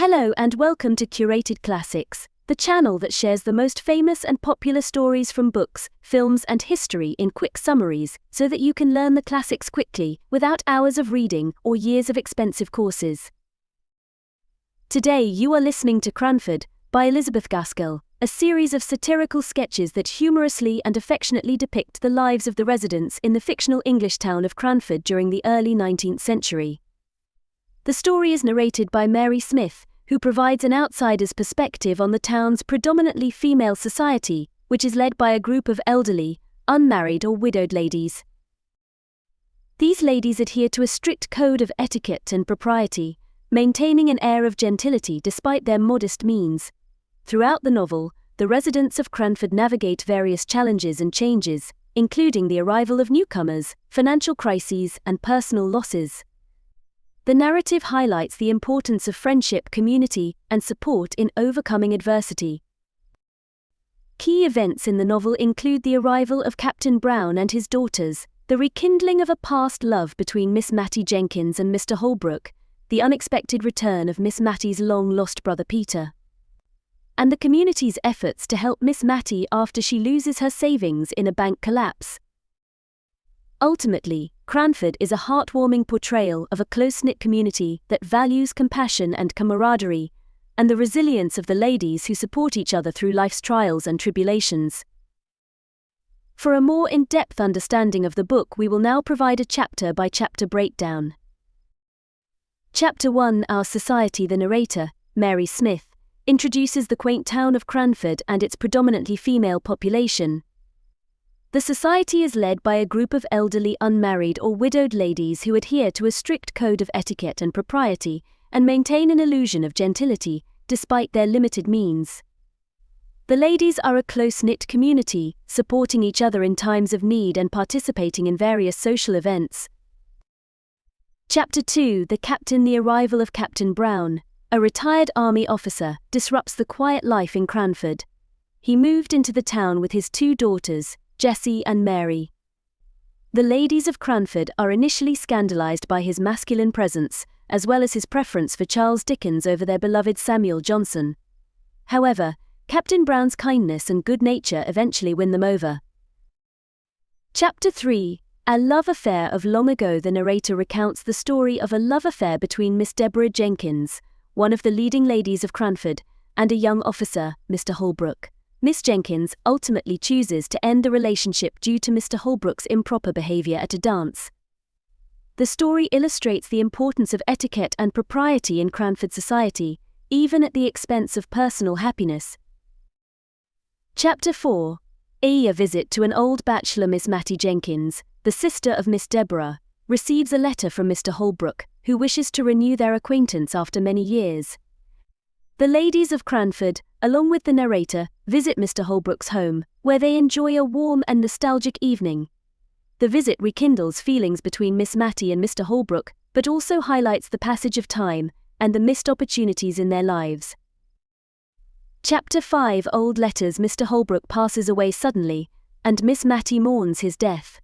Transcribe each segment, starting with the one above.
Hello and welcome to Curated Classics, the channel that shares the most famous and popular stories from books, films and history in quick summaries so that you can learn the classics quickly without hours of reading or years of expensive courses. Today you are listening to Cranford by Elizabeth Gaskell, a series of satirical sketches that humorously and affectionately depict the lives of the residents in the fictional English town of Cranford during the early 19th century. The story is narrated by Mary Smith, who provides an outsider's perspective on the town's predominantly female society, which is led by a group of elderly, unmarried or widowed ladies. These ladies adhere to a strict code of etiquette and propriety, maintaining an air of gentility despite their modest means. Throughout the novel, the residents of Cranford navigate various challenges and changes, including the arrival of newcomers, financial crises, and personal losses. The narrative highlights the importance of friendship, community, and support in overcoming adversity. Key events in the novel include the arrival of Captain Brown and his daughters, the rekindling of a past love between Miss Matty Jenkins and Mr. Holbrook, the unexpected return of Miss Matty's long-lost brother Peter, and the community's efforts to help Miss Matty after she loses her savings in a bank collapse. Ultimately, Cranford is a heartwarming portrayal of a close-knit community that values compassion and camaraderie, and the resilience of the ladies who support each other through life's trials and tribulations. For a more in-depth understanding of the book, we will now provide a chapter-by-chapter breakdown. Chapter 1: Our Society. The narrator, Mary Smith, introduces the quaint town of Cranford and its predominantly female population. The society is led by a group of elderly, unmarried or widowed ladies who adhere to a strict code of etiquette and propriety and maintain an illusion of gentility despite their limited means. The ladies are a close-knit community, supporting each other in times of need and participating in various social events. Chapter 2: The Captain. The arrival of Captain Brown, a retired army officer, disrupts the quiet life in Cranford. He moved into the town with his two daughters, Jessie and Mary. The ladies of Cranford are initially scandalized by his masculine presence, as well as his preference for Charles Dickens over their beloved Samuel Johnson. However, Captain Brown's kindness and good nature eventually win them over. Chapter 3: A Love Affair of Long Ago. The narrator recounts the story of a love affair between Miss Deborah Jenkins, one of the leading ladies of Cranford, and a young officer, Mr. Holbrook. Miss Jenkins ultimately chooses to end the relationship due to Mr. Holbrook's improper behavior at a dance. The story illustrates the importance of etiquette and propriety in Cranford society, even at the expense of personal happiness. Chapter 4: A visit to an old bachelor. Miss Matty Jenkins, the sister of Miss Deborah, receives a letter from Mr. Holbrook, who wishes to renew their acquaintance after many years. The ladies of Cranford, along with the narrator, visit Mr. Holbrook's home, where they enjoy a warm and nostalgic evening. The visit rekindles feelings between Miss Matty and Mr. Holbrook, but also highlights the passage of time and the missed opportunities in their lives. Chapter 5: Old Letters. Mr. Holbrook passes away suddenly, and Miss Matty mourns his death.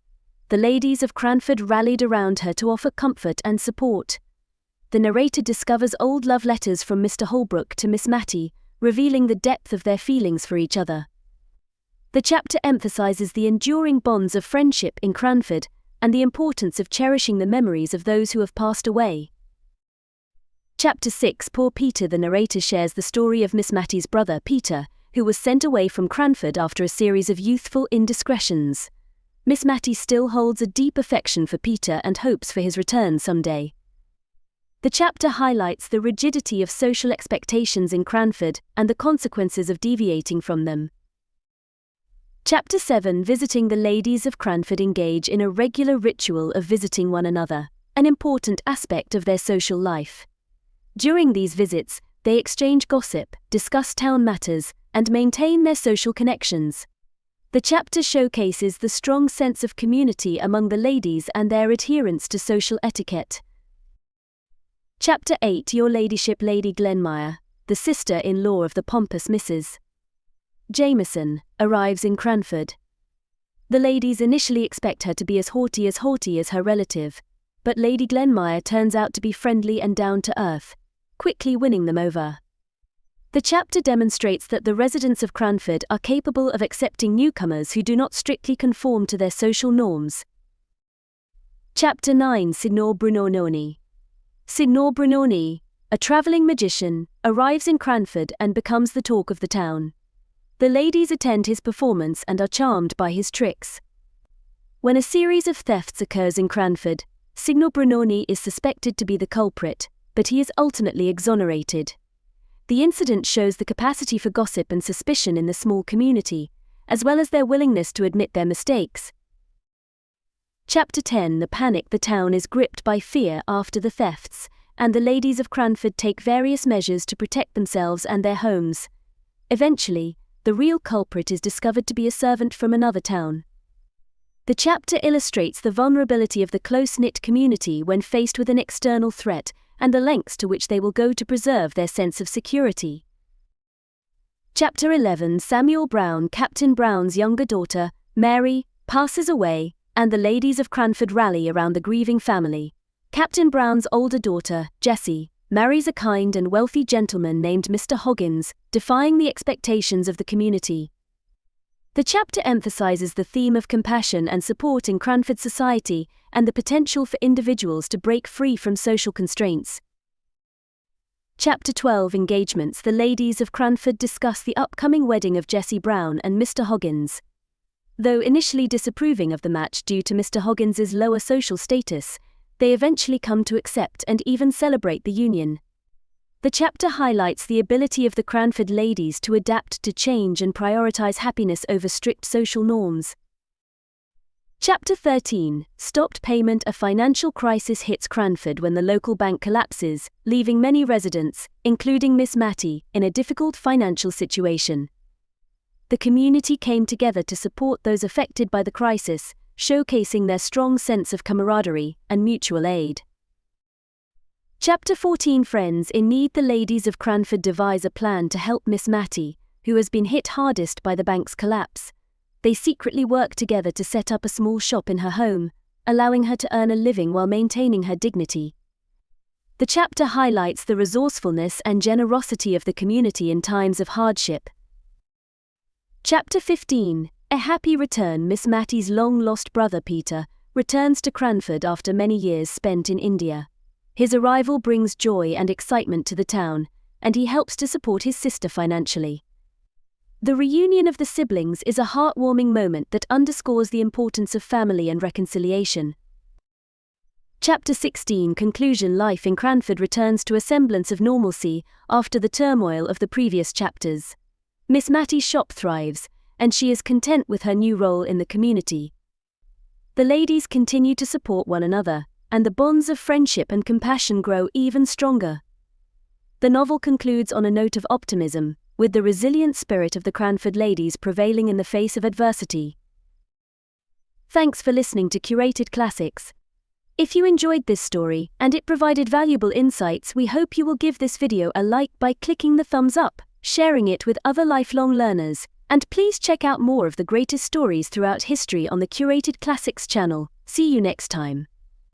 The ladies of Cranford rallied around her to offer comfort and support. The narrator discovers old love letters from Mr. Holbrook to Miss Matty, revealing the depth of their feelings for each other. The chapter emphasizes the enduring bonds of friendship in Cranford and the importance of cherishing the memories of those who have passed away. Chapter 6: Poor Peter. The narrator shares the story of Miss Matty's brother, Peter, who was sent away from Cranford after a series of youthful indiscretions. Miss Matty still holds a deep affection for Peter and hopes for his return someday. The chapter highlights the rigidity of social expectations in Cranford and the consequences of deviating from them. Chapter 7: Visiting. The ladies of Cranford engage in a regular ritual of visiting one another, an important aspect of their social life. During these visits, they exchange gossip, discuss town matters, and maintain their social connections. The chapter showcases the strong sense of community among the ladies and their adherence to social etiquette. Chapter 8: Your Ladyship. Lady Glenmire, the sister-in-law of the pompous Mrs. Jameson, arrives in Cranford. The ladies initially expect her to be as haughty as her relative, but Lady Glenmire turns out to be friendly and down-to-earth. quickly winning them over. The chapter demonstrates that the residents of Cranford are capable of accepting newcomers who do not strictly conform to their social norms. Chapter 9. Signor Brunoni. Signor Brunoni, a traveling magician, arrives in Cranford and becomes the talk of the town. The ladies attend his performance and are charmed by his tricks. When a series of thefts occurs in Cranford, Signor Brunoni is suspected to be the culprit, but he is ultimately exonerated. The incident shows the capacity for gossip and suspicion in the small community, as well as their willingness to admit their mistakes. Chapter 10. The panic. The town is gripped by fear after the thefts, and the ladies of Cranford take various measures to protect themselves and their homes. Eventually, the real culprit is discovered to be a servant from another town. The chapter illustrates the vulnerability of the close-knit community when faced with an external threat, and the lengths to which they will go to preserve their sense of security. Chapter 11. Samuel Brown. Captain Brown's younger daughter, Mary, passes away, and the ladies of Cranford rally around the grieving family. Captain Brown's older daughter, Jessie, marries a kind and wealthy gentleman named Mr. Hoggins, defying the expectations of the community. The chapter emphasizes the theme of compassion and support in Cranford society and the potential for individuals to break free from social constraints. Chapter 12. Engagements. The ladies of Cranford discuss the upcoming wedding of Jessie Brown and Mr. Hoggins. Though initially disapproving of the match due to Mr. Hoggins's lower social status, they eventually come to accept and even celebrate the union. The chapter highlights the ability of the Cranford ladies to adapt to change and prioritize happiness over strict social norms. Chapter 13. Stopped payment. A financial crisis hits Cranford when the local bank collapses, leaving many residents, including Miss Matty, in a difficult financial situation. The community came together to support those affected by the crisis, showcasing their strong sense of camaraderie and mutual aid. Chapter 14. Friends in Need. The ladies of Cranford devise a plan to help Miss Matty, who has been hit hardest by the bank's collapse. They secretly work together to set up a small shop in her home, allowing her to earn a living while maintaining her dignity. The chapter highlights the resourcefulness and generosity of the community in times of hardship. Chapter 15. A happy return. Miss Matty's long-lost brother Peter returns to Cranford after many years spent in India. His arrival brings joy and excitement to the town, and he helps to support his sister financially. The reunion of the siblings is a heartwarming moment that underscores the importance of family and reconciliation. Chapter 16. Conclusion. Life in Cranford returns to a semblance of normalcy after the turmoil of the previous chapters. Miss Matty's shop thrives, and she is content with her new role in the community. The ladies continue to support one another, and the bonds of friendship and compassion grow even stronger. The novel concludes on a note of optimism, with the resilient spirit of the Cranford ladies prevailing in the face of adversity. Thanks for listening to Curated Classics. If you enjoyed this story and it provided valuable insights, we hope you will give this video a like by clicking the thumbs up, sharing it with other lifelong learners, and please check out more of the greatest stories throughout history on the Curated Classics channel. See you next time.